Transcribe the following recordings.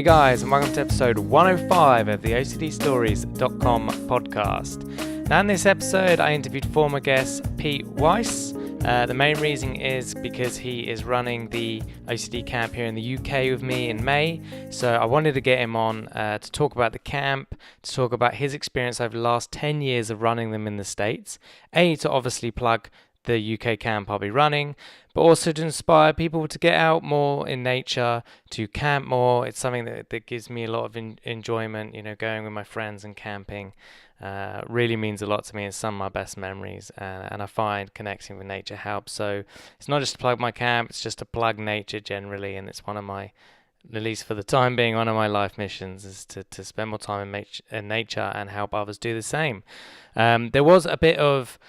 Hey guys, and welcome to episode 105 of the OCDstories.com podcast. Now in this episode, I interviewed former guest Pete Weiss. The main reason is because he is running the OCD camp here in the UK with me in May. So I wanted to get him on to talk about the camp, to talk about his experience over the last 10 years of running them in the States. To obviously plug the UK camp I'll be running, but also to inspire people to get out more in nature, to camp more. It's something that gives me a lot of enjoyment, going with my friends and camping. Really means a lot to me. It's some of my best memories, and I find connecting with nature helps. So it's not just to plug my camp, it's just to plug nature generally, and it's one of my, at least for the time being, one of my life missions is to spend more time in nature and help others do the same. There was a bit of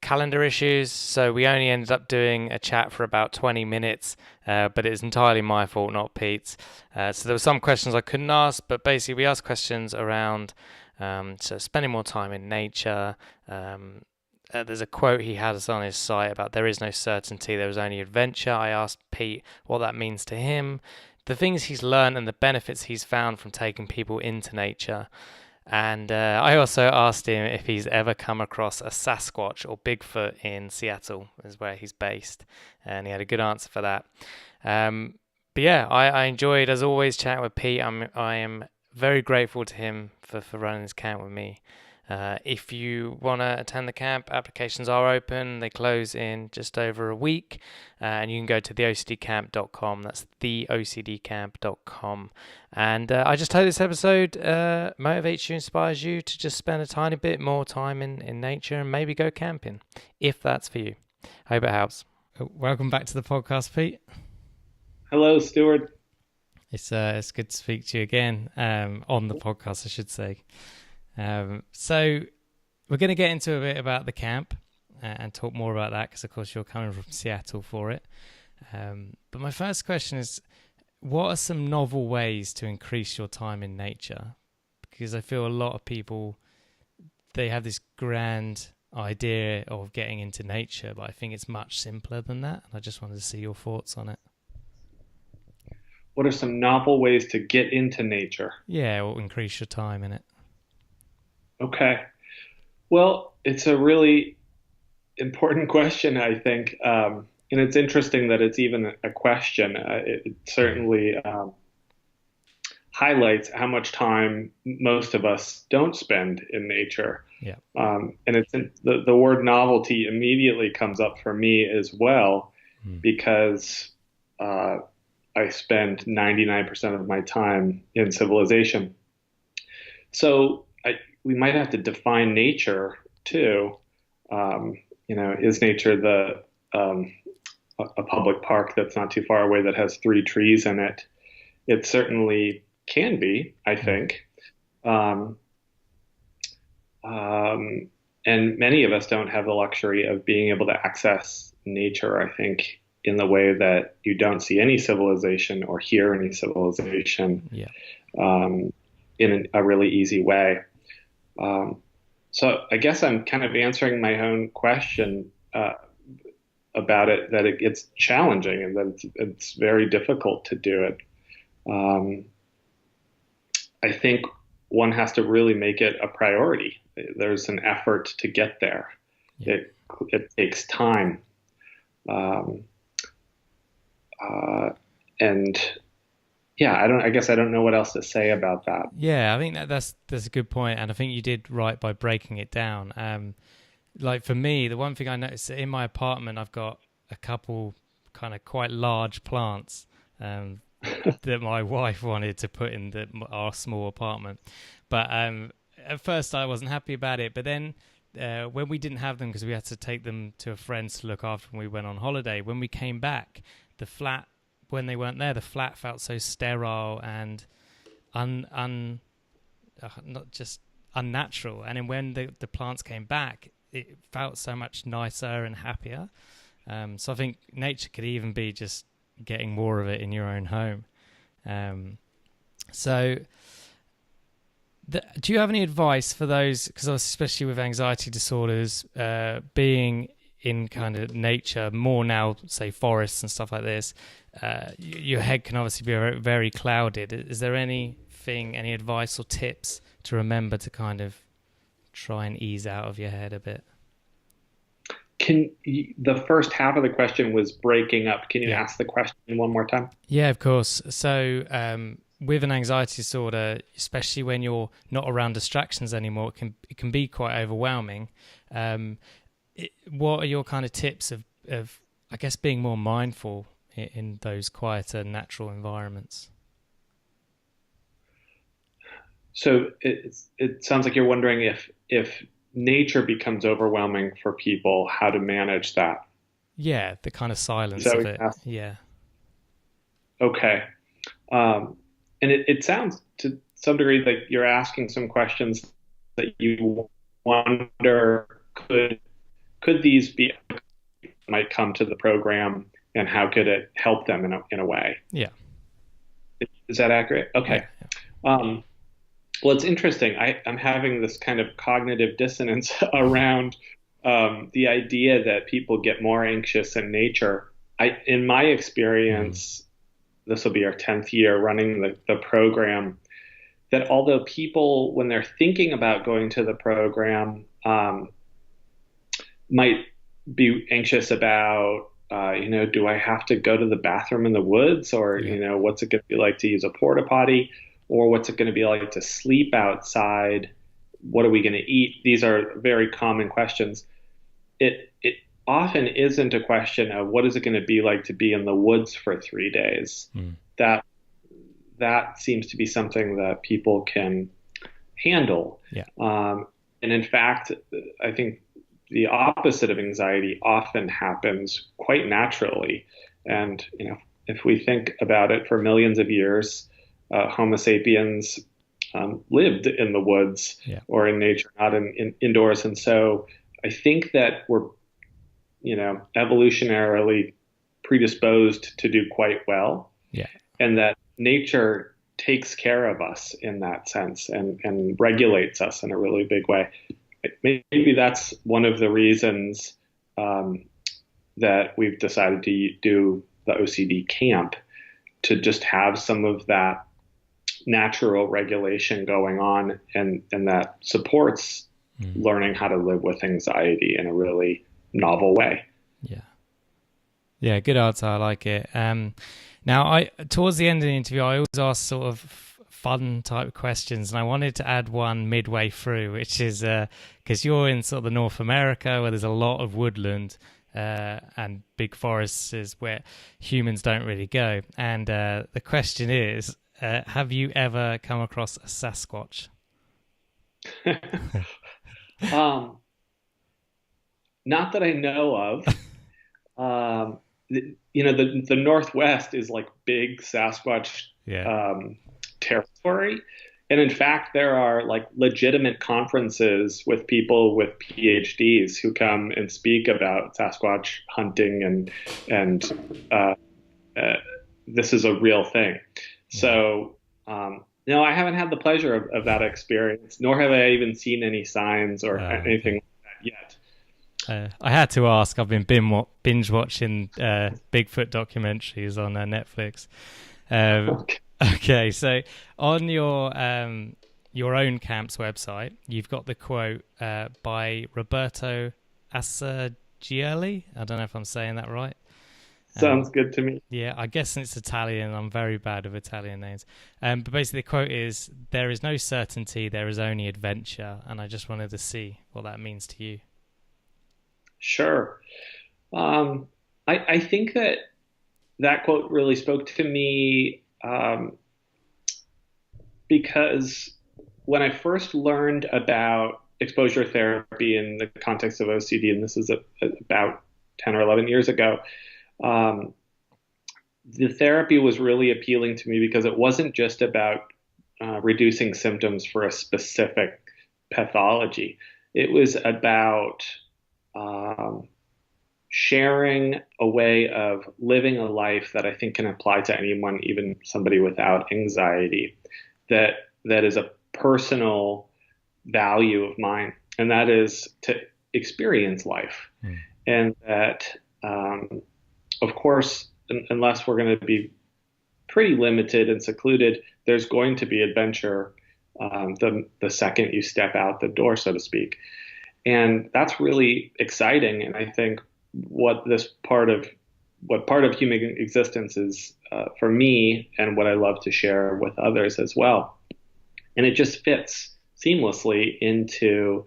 calendar issues, so we only ended up doing a chat for about 20 minutes, but it's entirely my fault, not Pete's. So there were some questions I couldn't ask, but basically we asked questions around so spending more time in nature. There's a quote he has on his site about there is no certainty, there is only adventure. I asked Pete what that means to him, the things he's learned and the benefits he's found from taking people into nature. And I also asked him if he's ever come across a Sasquatch or Bigfoot in Seattle, is where he's based, and he had a good answer for that. But yeah, I enjoyed, as always, chatting with Pete. I am very grateful to him for running this camp with me. If you want to attend the camp, applications are open. They close in just over a week, and you can go to theocdcamp.com. That's theocdcamp.com. And I just hope this episode motivates you, inspires you to just spend a tiny bit more time in nature and maybe go camping, if that's for you. Hope it helps. Welcome back to the podcast, Pete. Hello, Stuart. It's good to speak to you again on the podcast, I should say. So we're going to get into a bit about the camp and talk more about that because, of course, you're coming from Seattle for it. But my first question is, what are some novel ways to increase your time in nature? Because I feel a lot of people, they have this grand idea of getting into nature, but I think it's much simpler than that. And I just wanted to see your thoughts on it. What are some novel ways to get into nature? Yeah, or increase your time in it. Okay. Well, it's a really important question, I think. And it's interesting that it's even a question. It certainly highlights how much time most of us don't spend in nature. Yeah. And it's the word novelty immediately comes up for me as well, because I spend 99% of my time in civilization. So we might have to define nature too. Is nature a public park that's not too far away that has 3 trees in it? It certainly can be, I think. And many of us don't have the luxury of being able to access nature, I think, in the way that you don't see any civilization or hear any civilization in a really easy way. So I guess I'm kind of answering my own question about it, that it's challenging and that it's very difficult to do it. I think one has to really make it a priority. There's an effort to get there. Yeah. It takes time. I guess I don't know what else to say about that. Yeah, I think that's a good point, and I think you did right by breaking it down. Like for me, the one thing I noticed in my apartment, I've got a couple kind of quite large plants that my wife wanted to put in our small apartment. But at first I wasn't happy about it. But then when we didn't have them because we had to take them to a friend's to look after when we went on holiday, when we came back, the flat, when they weren't there, the flat felt so sterile and not just unnatural. And then when the plants came back, it felt so much nicer and happier. So I think nature could even be just getting more of it in your own home. Do you have any advice for those, because especially with anxiety disorders, being in kind of nature, more now, say forests and stuff like this, your head can obviously be very, very clouded. Is there anything, any advice or tips to remember to kind of try and ease out of your head a bit? The first half of the question was breaking up. Can you ask the question one more time? Yeah, of course. So with an anxiety disorder, especially when you're not around distractions anymore, it can be quite overwhelming. What are your kind of tips of I guess being more mindful in those quieter natural environments? So it sounds like you're wondering if nature becomes overwhelming for people, how to manage that. Yeah, the kind of silence of it. Yeah. Okay. And it sounds to some degree like you're asking some questions that you wonder could these be might come to the program, and how could it help them in a way? Yeah. Is that accurate? Okay. Yeah. Well, it's interesting. I'm having this kind of cognitive dissonance around the idea that people get more anxious in nature. In my experience, this will be our 10th year running the program, that although people, when they're thinking about going to the program, might be anxious about, do I have to go to the bathroom in the woods, or, what's it going to be like to use a porta potty? Or what's it going to be like to sleep outside? What are we going to eat? These are very common questions. It often isn't a question of what is it going to be like to be in the woods for 3 days. That seems to be something that people can handle. Yeah. And in fact, I think the opposite of anxiety often happens quite naturally. And if we think about it, for millions of years, Homo sapiens lived in the woods or in nature, not indoors. And so I think that we're, evolutionarily predisposed to do quite well. Yeah. And that nature takes care of us in that sense and regulates us in a really big way. Maybe that's one of the reasons that we've decided to do the OCD camp, to just have some of that natural regulation going on, and that supports learning how to live with anxiety in a really novel way. Yeah, good answer. I like it. Now, towards the end of the interview, I always ask sort of fun type questions, and I wanted to add one midway through, which is because you're in sort of the North America, where there's a lot of woodland and big forests is where humans don't really go. And the question is, have you ever come across a Sasquatch? Not that I know of. The Northwest is like big Sasquatch territory. And in fact, there are like legitimate conferences with people with PhDs who come and speak about Sasquatch hunting, and this is a real thing. So, no, I haven't had the pleasure of that experience, nor have I even seen any signs or anything like that yet. I had to ask. I've been binge watching Bigfoot documentaries on Netflix. Okay, so on your own camp's website, you've got the quote by Roberto Assagielli. I don't know if I'm saying that right. Sounds good to me. Yeah, I guess it's Italian. I'm very bad with Italian names. But basically the quote is, "There is no certainty, there is only adventure." And I just wanted to see what that means to you. Sure. I think that quote really spoke to me because when I first learned about exposure therapy in the context of OCD, and this is about 10 or 11 years ago, the therapy was really appealing to me because it wasn't just about reducing symptoms for a specific pathology. It was about sharing a way of living a life that I think can apply to anyone, even somebody without anxiety, that is a personal value of mine, and that is to experience life. and that, of course, unless we're going to be pretty limited and secluded, there's going to be adventure the second you step out the door, so to speak. And that's really exciting. And I think what part of human existence is for me, and what I love to share with others as well. And it just fits seamlessly into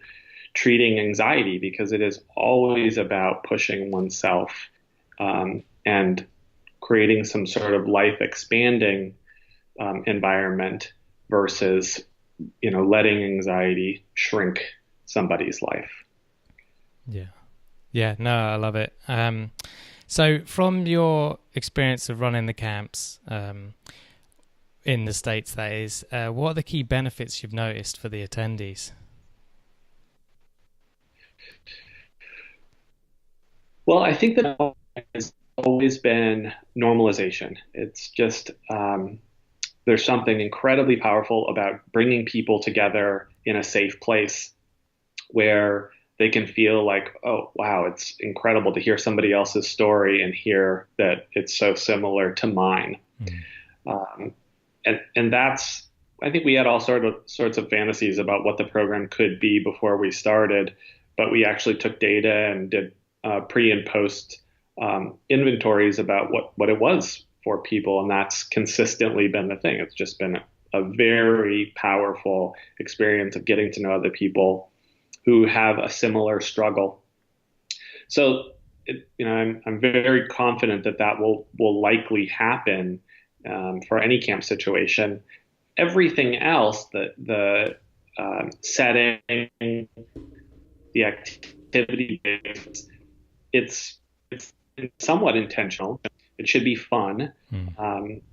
treating anxiety, because it is always about pushing oneself and creating some sort of life expanding environment versus, letting anxiety shrink somebody's life. Yeah, no, I love it. So from your experience of running the camps in the States, that is, what are the key benefits you've noticed for the attendees? Well, I think that has always been normalization. It's just there's something incredibly powerful about bringing people together in a safe place where they can feel like, oh, wow, it's incredible to hear somebody else's story and hear that it's so similar to mine. And that's, I think we had all sorts of fantasies about what the program could be before we started, but we actually took data and did pre and post inventories about what it was for people. And that's consistently been the thing. It's just been a very powerful experience of getting to know other people who have a similar struggle. So, I'm very confident that will likely happen for any camp situation. Everything else, the setting, the activity, it's somewhat intentional. It should be fun.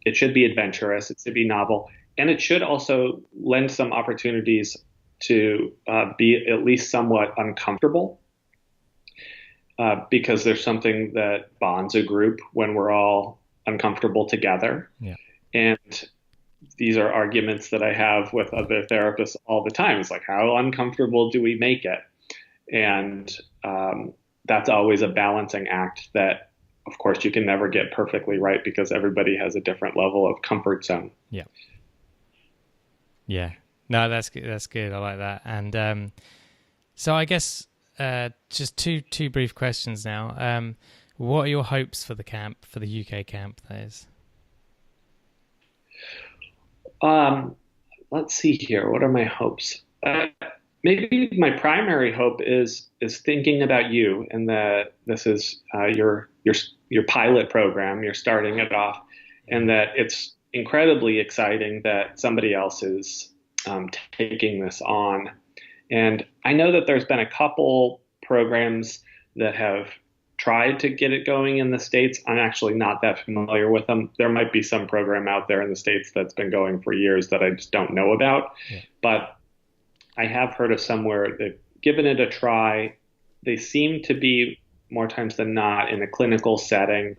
It should be adventurous. It should be novel, and it should also lend some opportunities to be at least somewhat uncomfortable, because there's something that bonds a group when we're all uncomfortable together. Yeah. And these are arguments that I have with other therapists all the time. It's like, how uncomfortable do we make it? And that's always a balancing act that, of course, you can never get perfectly right, because everybody has a different level of comfort zone. Yeah. Yeah. No, that's good. That's good. I like that. And so I guess just two brief questions now. What are your hopes for the camp, for the UK camp, that is? Let's see here. What are my hopes? Maybe my primary hope is thinking about you, and that this is your pilot program. You're starting it off, and that it's incredibly exciting that somebody else is taking this on. And I know that there's been a couple programs that have tried to get it going in the States. I'm actually not that familiar with them. There might be some program out there in the States that's been going for years that I just don't know about. Yeah. But I have heard of somewhere they've given it a try. They seem to be, more times than not, in a clinical setting.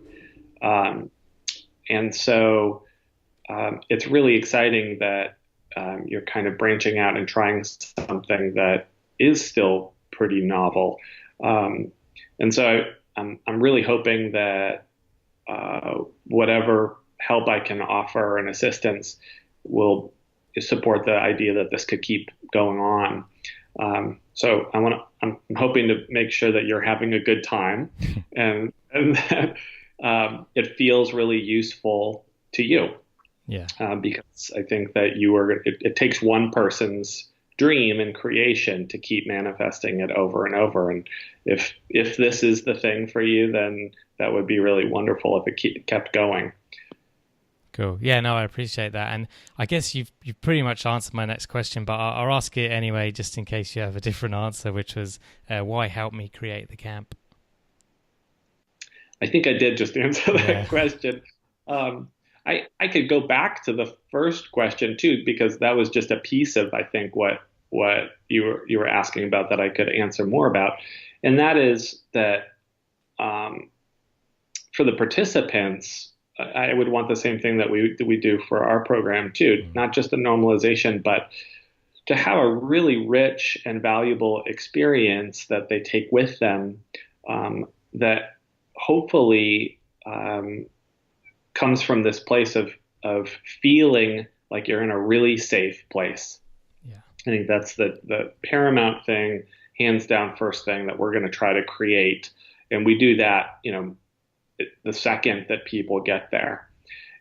And so it's really exciting that you're kind of branching out and trying something that is still pretty novel. And so I'm really hoping that whatever help I can offer and assistance will support the idea that this could keep going on. So I'm hoping to make sure that you're having a good time and that it feels really useful to you. Yeah. Because I think that it takes one person's dream and creation to keep manifesting it over and over. And if this is the thing for you, then that would be really wonderful if it kept going. Cool. Yeah, no, I appreciate that. And I guess you've pretty much answered my next question, but I'll ask it anyway, just in case you have a different answer, which was, why help me create the camp? I think I did just answer that question. I could go back to the first question too, because that was just a piece of, I think, what you were asking about that I could answer more about. And that is that for the participants, I would want the same thing that we do for our program too, not just the normalization, but to have a really rich and valuable experience that they take with them that hopefully comes from this place of feeling like you're in a really safe place. Yeah. I think that's the paramount thing, hands down first thing that we're going to try to create. And we do that, the second that people get there,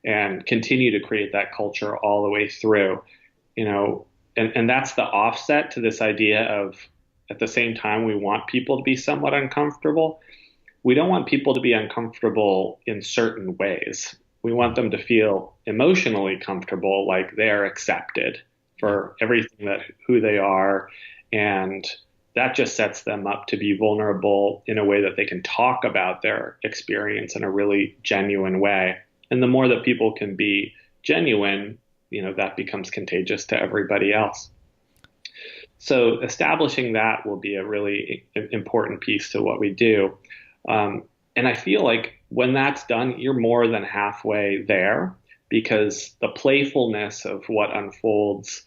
and continue to create that culture all the way through, and that's the offset to this idea of, at the same time, we want people to be somewhat uncomfortable. We don't want people to be uncomfortable in certain ways. We want them to feel emotionally comfortable, like they're accepted for everything who they are. And that just sets them up to be vulnerable in a way that they can talk about their experience in a really genuine way. And the more that people can be genuine, that becomes contagious to everybody else. So establishing that will be a really important piece to what we do. And I feel like when that's done, you're more than halfway there, because the playfulness of what unfolds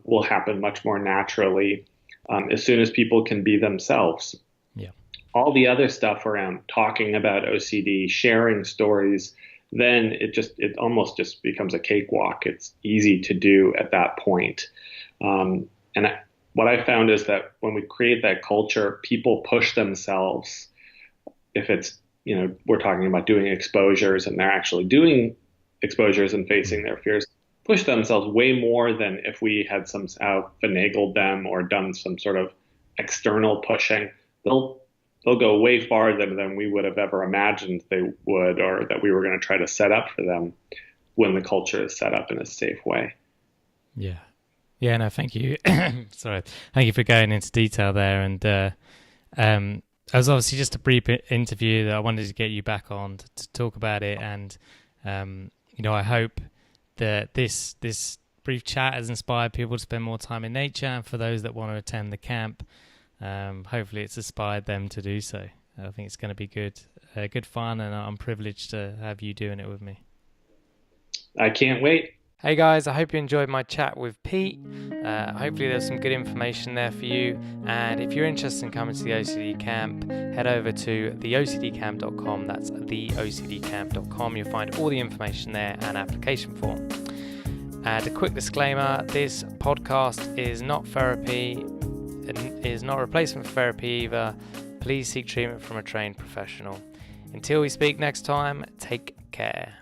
will happen much more naturally as soon as people can be themselves. Yeah. All the other stuff around talking about OCD, sharing stories, then it almost just becomes a cakewalk. It's easy to do at that point. What I found is that when we create that culture, people push themselves. If it's, we're talking about doing exposures and they're actually doing exposures and facing their fears, push themselves way more than if we had somehow finagled them or done some sort of external pushing. They'll go way farther than we would have ever imagined they would, or that we were going to try to set up for them when the culture is set up in a safe way. Yeah. Yeah, no, thank you. Sorry. Thank you for going into detail there. And it was obviously just a brief interview that I wanted to get you back on to talk about it. And, I hope that this brief chat has inspired people to spend more time in nature. And for those that want to attend the camp, hopefully it's inspired them to do so. I think it's going to be good fun, and I'm privileged to have you doing it with me. I can't wait. Hey guys, I hope you enjoyed my chat with Pete. Hopefully there's some good information there for you. And if you're interested in coming to the OCD camp, head over to theocdcamp.com. That's theocdcamp.com. You'll find all the information there and application form. And a quick disclaimer, this podcast is not therapy. It is not a replacement for therapy either. Please seek treatment from a trained professional. Until we speak next time, take care.